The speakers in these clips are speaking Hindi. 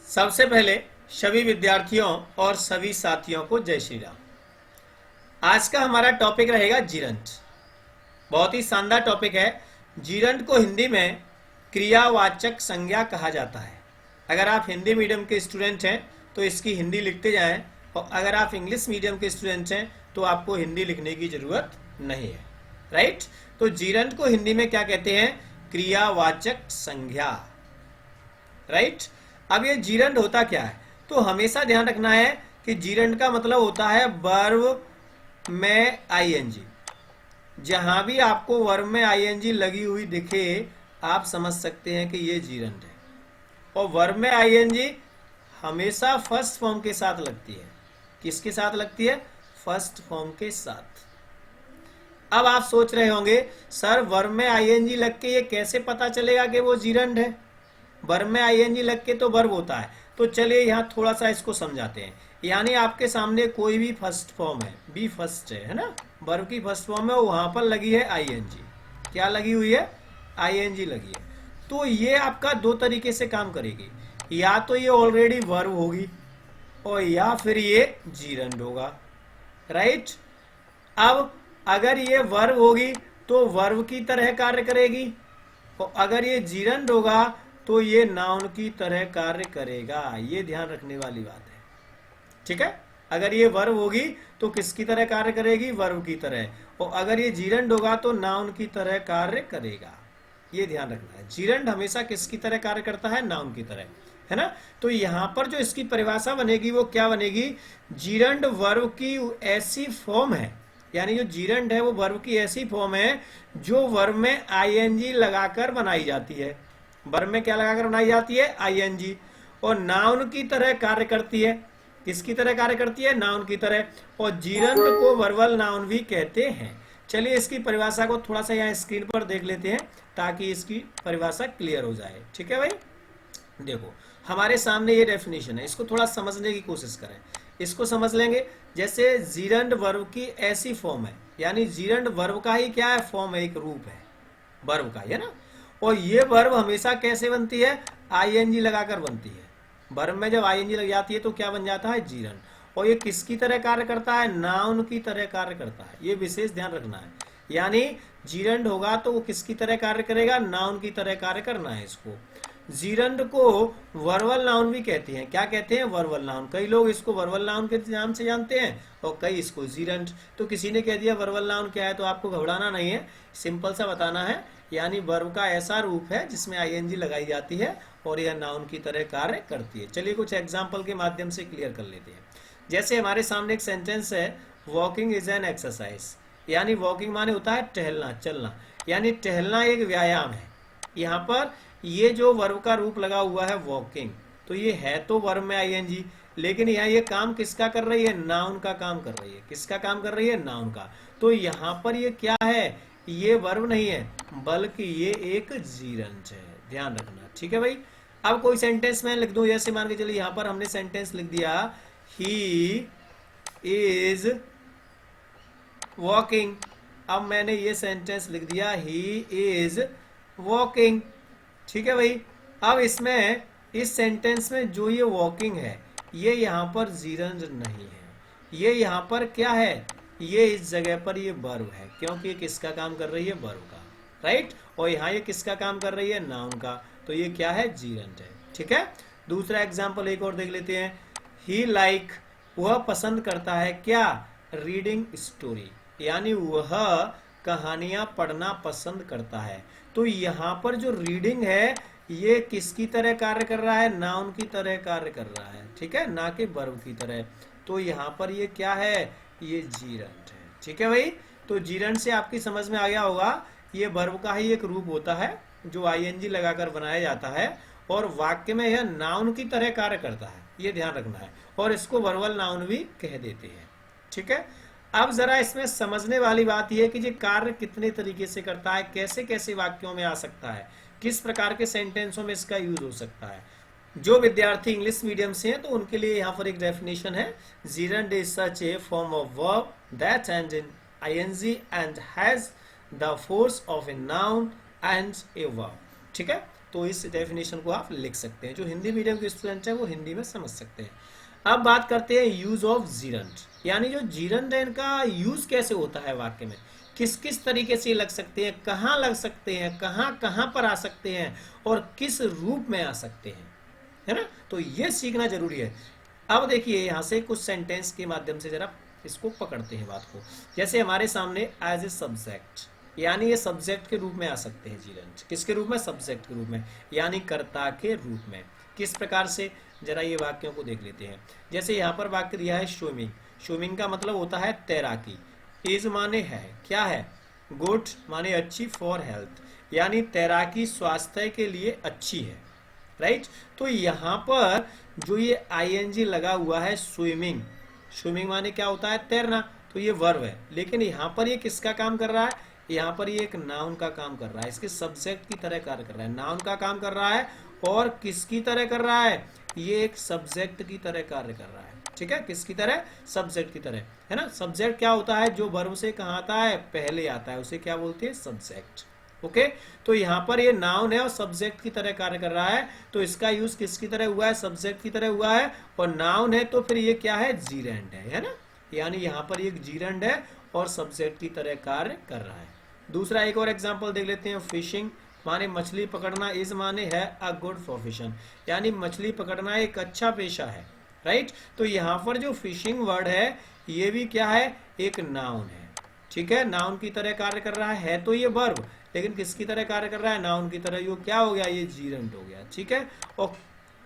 सबसे पहले सभी विद्यार्थियों और सभी साथियों को जय श्री राम। आज का हमारा टॉपिक रहेगा जीरंड। बहुत ही शानदार टॉपिक है। जीरंड को हिंदी में क्रियावाचक संज्ञा कहा जाता है। अगर आप हिंदी मीडियम के स्टूडेंट हैं तो इसकी हिंदी लिखते जाएं, और अगर आप इंग्लिश मीडियम के स्टूडेंट हैं तो आपको हिंदी लिखने की जरूरत नहीं है। राइट। तो जीरंड को हिंदी में क्या कहते हैं? क्रियावाचक संज्ञा। राइट। अब ये जीरंड होता क्या है? तो हमेशा ध्यान रखना है कि जीरंड का मतलब होता है वर्ब में आईएनजी। जहां भी आपको वर्ब में आईएनजी लगी हुई दिखे आप समझ सकते हैं कि ये जीरंड है। और वर्ब में आईएनजी हमेशा फर्स्ट फॉर्म के साथ लगती है। किसके साथ लगती है? फर्स्ट फॉर्म के साथ। अब आप सोच रहे होंगे सर वर्ब में आईएनजी लग के ये कैसे पता चलेगा कि वो जीरंड है? वर्ब में आईएनजी लग के तो वर्ब होता है। तो चलिए यहाँ थोड़ा सा इसको समझाते हैं। यानी आपके सामने कोई भी फर्स्ट फॉर्म है, बी फर्स्ट है ना, वर्ब की फर्स्ट फॉर्म है, वहां पर लगी है आईएनजी। क्या लगी हुई है? आईएनजी लगी है। तो ये आपका दो तरीके से काम करेगी। या तो ये ऑलरेडी वर्ब होगी और या फिर ये जीरंड होगा। राइट। अब अगर ये वर्ब होगी तो वर्ब की तरह कार्य करेगी, और अगर ये जीरंड होगा तो ये नाउन की तरह कार्य करेगा। ये ध्यान रखने वाली बात है। ठीक है। अगर ये वर्ब होगी तो किसकी तरह कार्य करेगी? वर्ब की तरह। और अगर ये जीरंड होगा तो नाउन की तरह कार्य करेगा। ये ध्यान रखना है। जीरंड हमेशा किसकी तरह कार्य करता है? नाउन की तरह, है ना। तो यहां पर जो इसकी परिभाषा बनेगी वो क्या बनेगी? जीरंड वर्ब की ऐसी फॉर्म है, यानी जो जीरंड है वो वर्ब की ऐसी फॉर्म है जो वर्ब में आईएनजी लगाकर बनाई जाती है। वर्ब में क्या लगाकर बनाई जाती है? आईएनजी। और नाउन की तरह कार्य करती है। किसकी तरह कार्य करती है? नाउन की तरह। और जीरंड को वर्बल नाउन भी कहते हैं। चलिए इसकी परिभाषा को थोड़ा सा यहाँ स्क्रीन पर देख लेते हैं ताकि इसकी परिभाषा क्लियर हो जाए। ठीक है भाई। देखो हमारे सामने ये डेफिनेशन है, इसको थोड़ा समझने की कोशिश करें। इसको समझ लेंगे। जैसे जीरंड वर्ब की ऐसी फॉर्म है, यानी जीरंड वर्ब का ही क्या है? फॉर्म है, एक रूप है वर्ब का, है ना। और ये वर्ब हमेशा कैसे बनती है? आईएनजी लगाकर बनती है। वर्ब में जब आईएनजी लग जाती है तो क्या बन जाता है? जीरंड। और ये किसकी तरह कार्य करता है? नाउन की तरह कार्य करता है। ये विशेष ध्यान रखना है। यानी जीरंड होगा तो वो किसकी तरह कार्य करेगा? नाउन की तरह कार्य करना है इसको। जीरंड को वर्बल नाउन भी कहते हैं। क्या कहते हैं? Verbal noun. कई लोग इसको वर्बल नाउन के नाम से जानते हैं और कई इसको जीरंड। तो किसी ने कह दिया वर्बल नाउन क्या है तो आपको घबराना नहीं है, सिंपल सा बताना है। यानी वर्ब का ऐसा रूप है जिसमें आईएनजी लगाई जाती है और यह नाउन की तरह कार्य करती है। चलिए कुछ एग्जाम्पल के माध्यम से क्लियर कर लेते हैं। जैसे हमारे सामने एक सेंटेंस है, वॉकिंग इज एन एक्सरसाइज। यानी वॉकिंग माने होता है टहलना, चलना। यानी टहलना एक व्यायाम है। यहाँ पर ये जो वर्ब का रूप लगा हुआ है वॉकिंग, तो ये है तो वर्ब में आईएनजी, लेकिन यहाँ ये काम किसका कर रही है? नाउन का काम कर रही है। किसका काम कर रही है? नाउन का। तो यहाँ पर ये क्या है? ये वर्ब नहीं है बल्कि ये एक जीरंड है। ध्यान रखना। ठीक है भाई। अब कोई सेंटेंस में लिख दूं, जैसे मान के चलिए यहाँ पर हमने सेंटेंस लिख दिया, ही इज वॉकिंग। अब मैंने ये सेंटेंस लिख दिया, ही इज वॉकिंग। ठीक है भाई। अब इसमें इस सेंटेंस में जो ये वॉकिंग है ये यहाँ पर जीरंड नहीं है। ये यहाँ पर क्या है? ये इस जगह पर ये वर्ब है, क्योंकि ये किसका काम कर रही है? वर्ब का। राइट। और यहाँ ये किसका काम कर रही है? नाउन का। तो ये क्या है? जीरंड है। ठीक है। दूसरा एग्जाम्पल एक और देख लेते हैं। ही लाइक, वह पसंद करता है क्या? Reading story. यानी वह कहानियां पढ़ना पसंद करता है। तो यहाँ पर जो रीडिंग है ये किसकी तरह कार्य कर रहा है? नाउन की तरह कार्य कर रहा है। ठीक है, ना कि वर्ब की तरह। तो यहाँ पर ये क्या है? ये जीरंड है। ठीक है भाई। तो जीरंड से आपकी समझ में आ गया होगा ये वर्ब का ही एक रूप होता है जो आईएनजी लगाकर बनाया जाता है और वाक्य में यह नाउन की तरह कार्य करता है। ये ध्यान रखना है। और इसको वर्बल नाउन भी कह देते हैं। ठीक है। अब जरा इसमें समझने वाली बात यह है कि ये कार्य कितने तरीके से करता है, कैसे कैसे वाक्यों में आ सकता है, किस प्रकार के सेंटेंसों में इसका यूज हो सकता है। जो विद्यार्थी इंग्लिश मीडियम से हैं तो उनके लिए यहाँ पर एक डेफिनेशन है, gerund is such A form of verb that and in ing and has the force of a noun and a verb. ठीक है। तो इस डेफिनेशन को आप लिख सकते हैं। जो हिंदी मीडियम के स्टूडेंट हैं वो हिंदी में समझ सकते हैं। अब बात करते हैं यूज ऑफ जीरंड, यानी जो जीरंड है इनका यूज कैसे होता है वाक्य में, किस किस तरीके से लग सकते हैं, कहाँ लग सकते हैं, कहाँ कहाँ पर आ सकते हैं और किस रूप में आ सकते हैं, है ना। तो ये सीखना जरूरी है। अब देखिए यहाँ से कुछ सेंटेंस के माध्यम से जरा इसको पकड़ते हैं बात को। जैसे हमारे सामने एज ए सब्जेक्ट, यानी ये सब्जेक्ट के रूप में आ सकते हैं जीरंड। किसके रूप में? सब्जेक्ट के रूप में, यानी कर्ता के रूप में। किस प्रकार से, जरा ये वाक्यों को देख लेते हैं। जैसे यहाँ पर वाक्य दिया है स्विमिंग। स्विमिंग का मतलब होता है तैराकी। इज माने है, क्या है? गुड माने अच्छी, फॉर हेल्थ यानी तैराकी स्वास्थ्य के लिए अच्छी है, राइट। तो यहाँ पर जो ये आईएनजी लगा हुआ है स्विमिंग, स्विमिंग माने क्या होता है? तैरना। तो ये वर्ब है, लेकिन यहाँ पर ये किसका काम कर रहा है? यहाँ पर ये एक नाउन का काम कर रहा है, इसके सब्जेक्ट की तरह कार्य कर रहा है, नाउन का काम कर रहा है। और किसकी तरह कर रहा है? ये एक सब्जेक्ट की तरह कार्य कर रहा है, ठीक है। किसकी तरह? सब्जेक्ट की तरह, है ना। सब्जेक्ट क्या होता है? जो वर्ब से कहाँ आता है? पहले आता है, उसे क्या बोलते हैं? सब्जेक्ट। ओके, तो यहाँ पर ये नाउन है और सब्जेक्ट की तरह कार्य कर रहा है, तो इसका यूज किसकी तरह हुआ है? सब्जेक्ट की तरह हुआ है। और नाउन है तो फिर ये क्या है? जीरेंड है ना। यानी यहाँ पर ये जीरेंड है और सब्जेक्ट की तरह कार्य कर रहा है। दूसरा एक और एग्जाम्पल देख लेते हैं। फिशिंग माने मछली पकड़ना, इज माने है अ गुड प्रोफेशन, यानी मछली पकड़ना एक अच्छा पेशा है, राइट। तो यहाँ पर जो फिशिंग वर्ड है ये भी क्या है? एक नाउन है, ठीक है। नाउन की तरह कार्य कर रहा है तो ये वर्ब, लेकिन किसकी तरह कार्य कर रहा है? नाउन की तरह। ये क्या हो गया? ये जीरेंड हो गया, ठीक है। और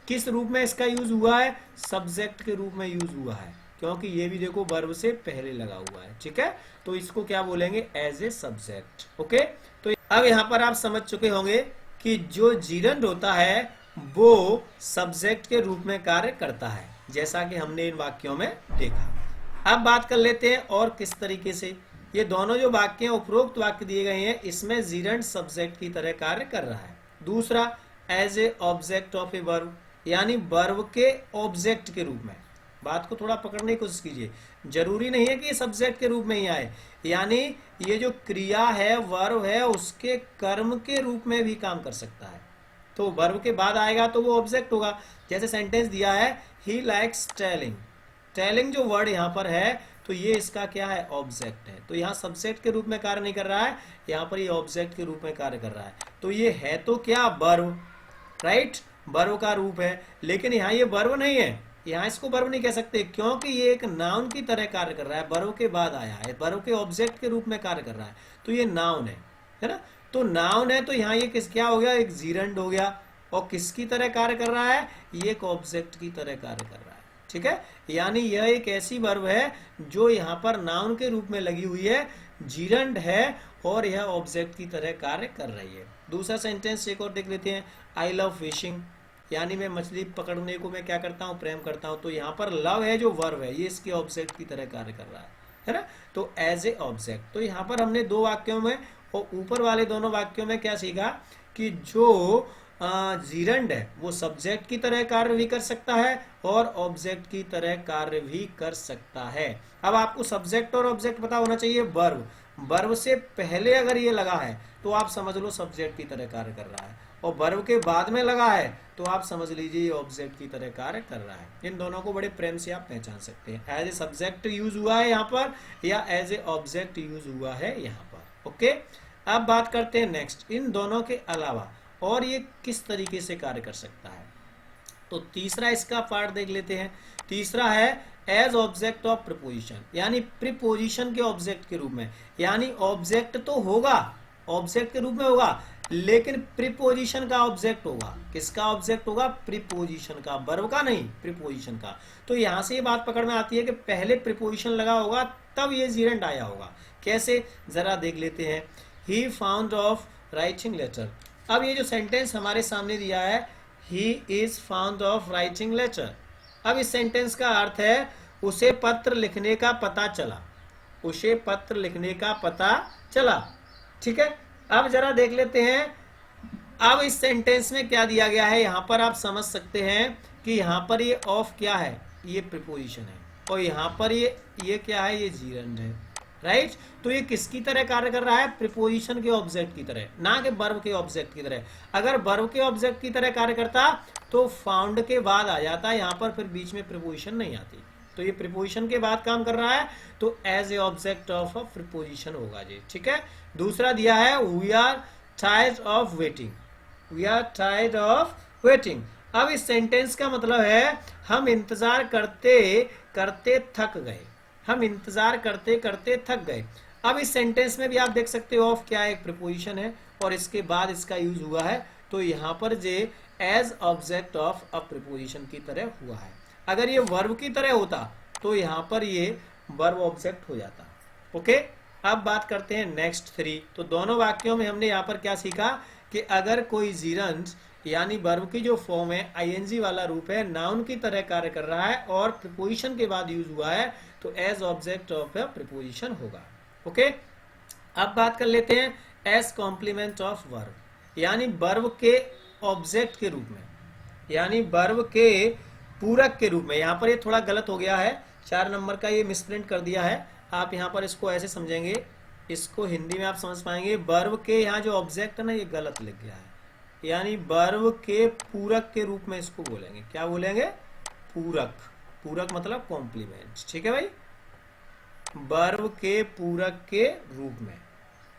किस रूप में इसका यूज हुआ है? सब्जेक्ट के रूप में यूज हुआ है, क्योंकि ये भी देखो वर्ब से पहले लगा हुआ है, ठीक है। तो इसको क्या बोलेंगे? As a subject. ओके, तो अब यहाँ पर आप समझ चुके होंगे कि जो जीरेंड होता है वो सब्जेक्ट के रूप में कार्य करता है, जैसा कि हमने इन वाक्यों में देखा। अब बात कर लेते हैं और किस तरीके से ये दोनों जो वाक्य हैं, उपरोक्त वाक्य दिए गए हैं, इसमें जीरेंड सब्जेक्ट की तरह कार्य कर रहा है। दूसरा, as a object of a verb, यानी वर्ब के ऑब्जेक्ट के रूप में। बात को थोड़ा पकड़ने की कोशिश कीजिए, जरूरी नहीं है कि ये सब्जेक्ट के रूप में ही आए, यानी ये जो क्रिया है, वर्ब है, उसके कर्म के रूप में भी काम कर सकता है। तो वर्ब के बाद आएगा तो वो ऑब्जेक्ट होगा। जैसे सेंटेंस दिया है ही लाइक्स टेलिंग, टेलिंग जो वर्ड यहाँ पर है तो ये इसका क्या है? ऑब्जेक्ट है। तो यहाँ सब्जेक्ट के रूप में कार्य नहीं कर रहा है, यहाँ पर ये ऑब्जेक्ट के रूप में कार्य कर रहा है। तो ये है तो क्या? वर्ब, राइट, वर्ब का रूप है। लेकिन यहाँ ये वर्ब नहीं है, यहाँ इसको वर्ब नहीं कह सकते, क्योंकि ये एक नाउन की तरह कार्य कर रहा है, वर्ब के बाद आया है, वर्ब के ऑब्जेक्ट के रूप में कार्य कर रहा है, तो ये नाउन है ना। तो नाउन है तो यहाँ ये किस क्या हो गया? एक जीरेंड हो गया। और किसकी तरह कार्य कर रहा है? ये एक ऑब्जेक्ट की तरह कार्य कर रहा है, ठीक है। यानी यह एक ऐसी वर्ब है जो यहाँ पर नाउन के रूप में लगी हुई है, जीरेंड है और यह ऑब्जेक्ट की तरह कार्य कर रही है। दूसरा सेंटेंस एक और देख लेते हैं। आई लव फिशिंग, यानी मैं मछली पकड़ने को मैं क्या करता हूँ? प्रेम करता हूँ। तो यहाँ पर लव है जो वर्ब है, ये इसके ऑब्जेक्ट की तरह कार्य कर रहा है ना। तो एज ए ऑब्जेक्ट। तो यहाँ पर हमने दो वाक्यों में और ऊपर वाले दोनों वाक्यों में क्या सीखा कि जो जीरेंड है वो सब्जेक्ट की तरह कार्य भी कर सकता है और ऑब्जेक्ट की तरह कार्य भी कर सकता है। अब आपको सब्जेक्ट और ऑब्जेक्ट पता होना चाहिए। वर्ब, वर्ब से पहले अगर ये लगा है तो आप समझ लो सब्जेक्ट की तरह कार्य कर रहा है, और वर्ब के बाद में लगा है तो आप समझ लीजिए ये ऑब्जेक्ट की तरह कार्य कर रहा है। इन दोनों को बड़े प्रेम से आप पहचान सकते हैं। एज ए सब्जेक्ट यूज हुआ है यहाँ पर या एज ए ऑब्जेक्ट यूज हुआ है यहाँ पर। ओके, अब बात करते हैं नेक्स्ट, इन दोनों के अलावा और ये किस तरीके से कार्य कर सकता है। तो तीसरा इसका पार्ट देख लेते हैं। तीसरा है एज ऑब्जेक्ट ऑफ प्रीपोजिशन, यानी प्रीपोजिशन के ऑब्जेक्ट के रूप में। यानी ऑब्जेक्ट तो होगा, ऑब्जेक्ट के रूप में होगा, लेकिन प्रीपोजिशन का ऑब्जेक्ट होगा। किसका ऑब्जेक्ट होगा? प्रीपोजिशन का, वर्ब का नहीं, प्रीपोजिशन का। तो यहां से ये बात पकड़ में आती है कि पहले प्रीपोजिशन लगा होगा तब ये जीरेंड आया होगा। कैसे, जरा देख लेते हैं। He found of writing letter. अब ये जो सेंटेंस हमारे सामने दिया है, he is found of writing letter, अब इस सेंटेंस का अर्थ है उसे पत्र लिखने का पता चला, उसे पत्र लिखने का पता चला, ठीक है। अब जरा देख लेते हैं, अब इस सेंटेंस में क्या दिया गया है। यहां पर आप समझ सकते हैं कि यहां पर ये ऑफ क्या है? ये प्रीपोजिशन है, और यहां पर ये क्या है? ये जीरेंड है, राइट। तो ये किसकी तरह कार्य कर रहा है? प्रीपोजिशन के ऑब्जेक्ट की तरह, ना कि वर्ब के ऑब्जेक्ट की तरह। अगर वर्ब के ऑब्जेक्ट की तरह कार्य करता तो फाउंड के बाद आ जाता यहाँ पर, फिर बीच में प्रीपोजिशन नहीं आती। तो ये प्रीपोजिशन के बाद काम कर रहा है, तो as a object of a preposition होगा जी। ठीक है। दूसरा दिया है we are tired of waiting, we are tired of waiting. अब इस सेंटेंस का मतलब है हम इंतजार करते करते थक गए, हम इंतजार करते करते थक गए। अब इस सेंटेंस में भी आप देख सकते हो ऑफ क्या है, एक प्रीपोजिशन है और इसके बाद इसका यूज हुआ है, तो यहाँ पर J as object of a preposition की तरह हुआ है। अगर ये वर्ब की तरह होता तो यहाँ पर ये वर्ब ऑब्जेक्ट हो जाता। ओके। अब बात करते हैं नेक्स्ट 3। तो दोनों वाक्यों में हमने यहाँ पर क्या सीखा कि अगर कोई जीरंड यानी वर्ब की जो फॉर्म है आईएनजी वाला रूप है, नाउन की तरह कार्य कर रहा है और प्रीपोजिशन के बाद यूज हुआ है, तो as object of a preposition होगा। ओके। अब बात कर लेते हैं एज कॉम्प्लीमेंट ऑफ वर्ब, यानी वर्ब के ऑब्जेक्ट के रूप में, यानी वर्ब के पूरक के रूप में। यहाँ पर ये थोड़ा गलत हो गया है, 4 नंबर का ये मिसप्रिंट कर दिया है। आप यहाँ पर इसको ऐसे समझेंगे, इसको हिंदी में आप समझ पाएंगे, वर्ब के यहाँ जो ऑब्जेक्ट है ना ये गलत लिख गया है, यानी वर्ब के पूरक के रूप में इसको बोलेंगे। क्या बोलेंगे? पूरक। पूरक मतलब कॉम्प्लीमेंट। ठीक है भाई, वर्ब के पूरक के रूप में।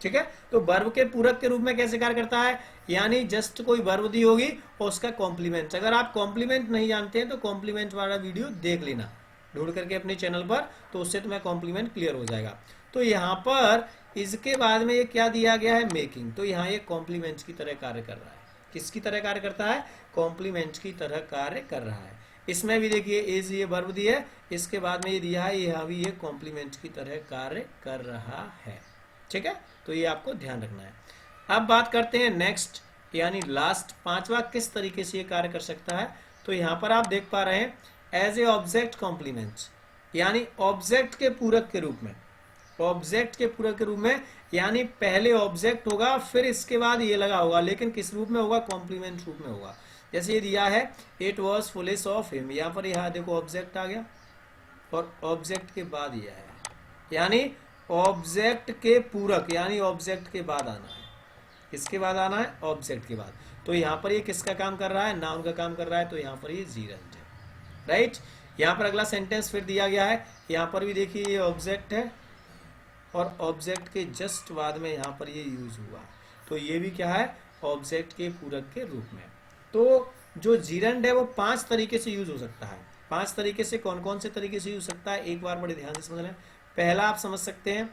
ठीक है। तो वर्ब के पूरक के रूप में कैसे कार्य करता है, यानी जस्ट कोई वर्ब दी होगी और उसका कॉम्प्लीमेंट। अगर आप कॉम्प्लीमेंट नहीं जानते हैं तो कॉम्प्लीमेंट वाला वीडियो देख लेना ढूंढ करके अपने चैनल पर, तो उससे तुम्हें कॉम्प्लीमेंट क्लियर हो जाएगा। तो यहाँ पर इसके बाद में ये क्या दिया गया है, मेकिंग। तो यहाँ ये कॉम्प्लीमेंट की तरह कार्य कर रहा है। किसकी तरह कार्य करता है? कॉम्प्लीमेंट की तरह कार्य कर रहा है। इसमें भी देखिए इज ये वर्ब दिया है, इसके बाद में ये दिया है, यहाँ भी ये कॉम्प्लीमेंट की तरह कार्य कर रहा है। ठीक है। तो ये आपको ध्यान रखना है। अब बात करते हैं नेक्स्ट, यानी लास्ट 5वां किस तरीके से ये कार्य कर सकता है। तो यहाँ पर आप देख पा रहे हैं एज ए ऑब्जेक्ट कॉम्प्लीमेंट, यानी ऑब्जेक्ट के पूरक के रूप में। ऑब्जेक्ट के पूरक के रूप में, यानी पहले ऑब्जेक्ट होगा फिर इसके बाद ये लगा होगा, लेकिन किस रूप में होगा? कॉम्प्लीमेंट रूप में होगा। जैसे ये दिया है it was foolish of him, यहाँ पर यहाँ देखो ऑब्जेक्ट आ गया और ऑब्जेक्ट के बाद ये है, यानी ऑब्जेक्ट के पूरक, यानी ऑब्जेक्ट के बाद आना है। किसके बाद आना है? ऑब्जेक्ट के बाद। तो यहाँ पर ये किसका काम कर रहा है? नाउन का काम कर रहा है, तो यहाँ पर ये जीरंड है। राइट। यहाँ पर अगला सेंटेंस फिर दिया गया है, यहाँ पर भी देखिए ये ऑब्जेक्ट है और ऑब्जेक्ट के जस्ट बाद में यहाँ पर ये यूज हुआ, तो ये भी क्या है? ऑब्जेक्ट के पूरक के रूप में। तो जो जीरंड है वो 5 तरीके से यूज हो सकता है। 5 तरीके से कौन कौन से तरीके से यूज सकता है, एक बार बड़े ध्यान से समझ लें। पहला आप समझ सकते हैं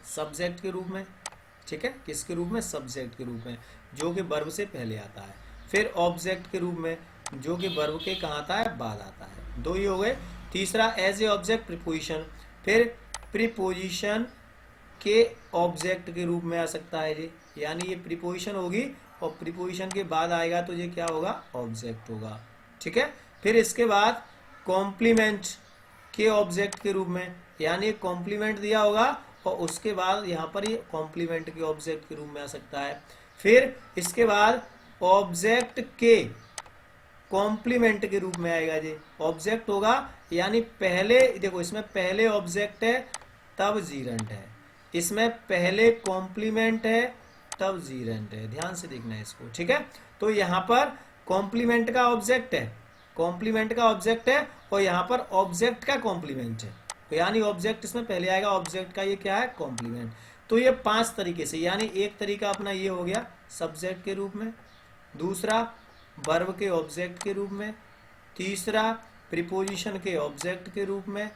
सब्जेक्ट के रूप में। ठीक है। किसके रूप में? सब्जेक्ट के रूप में, जो कि वर्ब से पहले आता है। फिर ऑब्जेक्ट के रूप में, जो कि वर्ब के कहाँ आता है? बाद आता है। 2 ही हो गए। तीसरा एज ए ऑब्जेक्ट प्रीपोजिशन, फिर प्रीपोजिशन के ऑब्जेक्ट के रूप में आ सकता है जी, यानी ये प्रीपोजिशन होगी और प्रीपोजिशन के बाद आएगा तो ये क्या होगा? ऑब्जेक्ट होगा। ठीक है। फिर इसके बाद कॉम्प्लीमेंट के ऑब्जेक्ट के रूप में, यानी कॉम्प्लीमेंट दिया होगा और उसके बाद यहाँ पर ये कॉम्प्लीमेंट के ऑब्जेक्ट के रूप में आ सकता है। फिर इसके बाद ऑब्जेक्ट के कॉम्प्लीमेंट के रूप में आएगा जी, ऑब्जेक्ट होगा, यानी पहले देखो इसमें पहले ऑब्जेक्ट है तब जीरंड है, इसमें पहले कॉम्प्लीमेंट है तब जीरंड है। ध्यान से देखना है इसको। ठीक है। तो यहाँ पर कॉम्प्लीमेंट का ऑब्जेक्ट है, कॉम्प्लीमेंट का ऑब्जेक्ट है और यहाँ पर ऑब्जेक्ट का कॉम्प्लीमेंट है, तो यानी ऑब्जेक्ट इसमें पहले आएगा, ऑब्जेक्ट का ये क्या है? कॉम्प्लीमेंट। तो ये 5 तरीके से, यानी एक तरीका अपना ये हो गया सब्जेक्ट के रूप में, दूसरा वर्ब के ऑब्जेक्ट के रूप में, तीसरा प्रीपोजिशन के ऑब्जेक्ट के रूप में,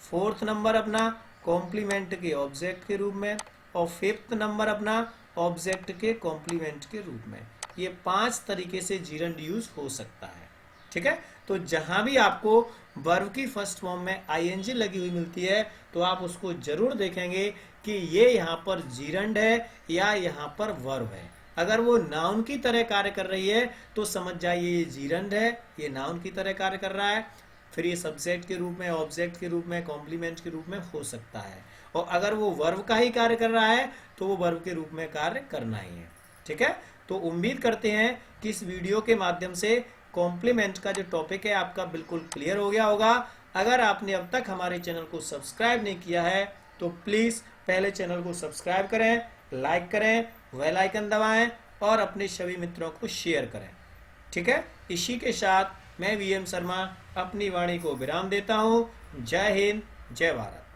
4th नंबर अपना कॉम्प्लीमेंट के ऑब्जेक्ट के रूप में, और 5th नंबर अपना ऑब्जेक्ट के कॉम्प्लीमेंट के रूप में। ये 5 तरीके से जीरंड यूज हो सकता है। ठीक है। तो जहां भी आपको वर्ब की फर्स्ट फॉर्म में आईएनजी लगी हुई मिलती है तो आप उसको जरूर देखेंगे कि ये यहाँ पर जीरंड है या यहाँ पर वर्ब है। अगर वो नाउन की तरह कार्य कर रही है तो समझ जाइए ये जीरंड है, ये नाउन की तरह कार्य कर रहा है। फिर ये सब्जेक्ट के रूप में, ऑब्जेक्ट के रूप में, कॉम्प्लीमेंट के रूप में हो सकता है। और अगर वो वर्ब का ही कार्य कर रहा है तो वो वर्ब के रूप में कार्य करना ही है। ठीक है। तो उम्मीद करते हैं कि इस वीडियो के माध्यम से कॉम्प्लीमेंट का जो टॉपिक है आपका बिल्कुल क्लियर हो गया होगा। अगर आपने अब तक हमारे चैनल को सब्सक्राइब नहीं किया है तो प्लीज़ पहले चैनल को सब्सक्राइब करें, लाइक करें, बेल आइकन दबाएं और अपने सभी मित्रों को शेयर करें। ठीक है, इसी के साथ मैं वीएम शर्मा अपनी वाणी को विराम देता हूँ। जय हिंद, जय भारत।